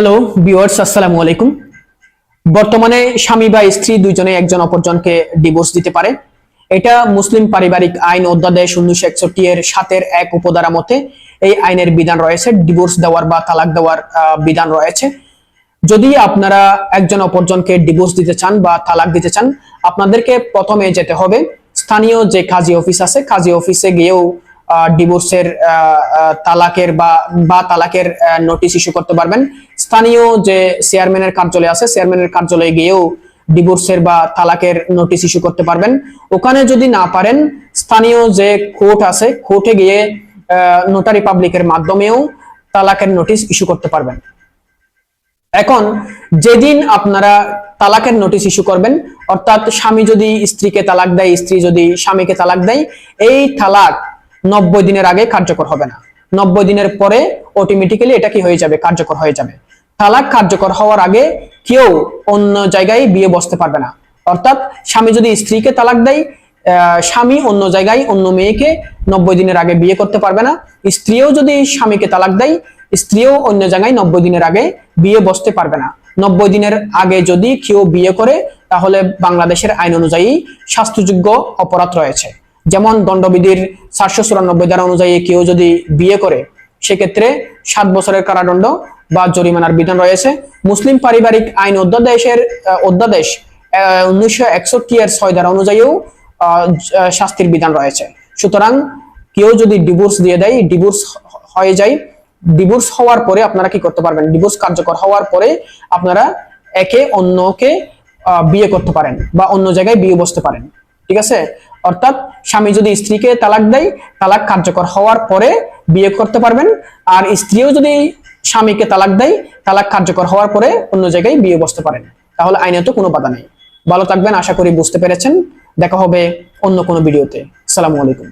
Hello viewers, আসসালামু আলাইকুম। বর্তমানে স্বামী বা স্ত্রী দুইজনে একজন অপরজনকে ডিভোর্স দিতে পারে। এটা মুসলিম পারিবারিক আইন অধ্যাদেশ 1961 এর 7-1 উপধারা মতে এই আইনের বিধান রয়েছে, ডিভোর্স দেওয়ার বা তালাক দেওয়ার বিধান রয়েছে। যদি আপনারা একজন অপরজনকে ডিভোর্স দিতে চান বা তালাক দিতে চান, আপনাদেরকে প্রথমে যেতে হবে স্থানীয় যে কাজী অফিস আছে, কাজী অফিসে গিয়েও ডিভোর্সের তালাকের বা তালাকের নোটিশ ইস্যু করতে পারবেন। স্থানীয় যে চেয়ারম্যানের কার্যালয় আছে, চেয়ারম্যানের কার্যালয়ে গিয়েও ডিভোর্সের বা তালাকের নোটিশ ইস্যু করতে পারবেন। ওখানে যদি না পারেন, স্থানীয় যে কোর্ট আছে, কোর্টে গিয়ে নোটারি পাবলিকের মাধ্যমেও তালাকের নোটিশ ইস্যু করতে পারবেন। এখন যেদিন আপনারা তালাকের নোটিশ ইস্যু করবেন, অর্থাৎ স্বামী যদি স্ত্রীকে তালাক দেয়, স্ত্রী যদি স্বামীকে তালাক দেয়, এই তালাক 90 দিনের আগে কার্যকর হবে না। 90 দিনের পরে অটোমেটিক্যালি এটা কি হয়ে যাবে, কার্যকর হয়ে যাবে। তালাক কার্যকর হওয়ার আগে কেউ অন্য জায়গায় বিয়ে বসতে পারবে না। অর্থাৎ স্বামী যদি স্ত্রীকে তালাক দেয়, স্বামী অন্য জায়গায় অন্য মেয়েকে 90 দিনের আগে বিয়ে করতে পারবে না। স্ত্রীও যদি স্বামীকে তালাক দেয়, স্ত্রীও অন্য জায়গায় 90 দিনের আগে বিয়ে বসতে পারবে না। 90 দিনের আগে যদি কেউ বিয়ে করে, তাহলে বাংলাদেশের আইন অনুযায়ী শাস্তিযোগ্য অপরাধ রয়েছে। যেমন দণ্ডবিধির 494 ধারা অনুযায়ী কেউ যদি বিয়ে করে, সেক্ষেত্রে 7 বছরের কারাদণ্ড বা জরিমানার বিধান রয়েছে। মুসলিম পারিবারিক আইন অধ্যাদেশের অধ্যাদেশ 1961 এর 6 ধারা অনুযায়ীও শাস্তির বিধান রয়েছে। সুতরাং কেউ যদি ডিভোর্স দিয়ে দেয়, ডিভোর্স হয়ে যায়, ডিভোর্স হওয়ার পরে আপনারা কি করতে পারবেন, ডিভোর্স কার্যকর হওয়ার পরে আপনারা একে অন্যকে বিয়ে করতে পারেন বা অন্য জায়গায় বিয়ে বসতে পারেন। ঠিক আছে? অর্থাৎ স্বামী যদি স্ত্রীকে তালাক দেয়, তালাক কার্যকর হওয়ার পরে বিয়ে করতে পারবেন। আর স্ত্রীও যদি স্বামীকে তালাক দেয়, তালাক কার্যকর হওয়ার পরে অন্য জায়গায় বিয়ে বসতে পারেন। তাহলে আইনে তো কোনো বাধা নেই। ভালো থাকবেন, আশা করি বুঝতে পেরেছেন। দেখা হবে অন্য কোনো ভিডিওতে। আসসালামু আলাইকুম।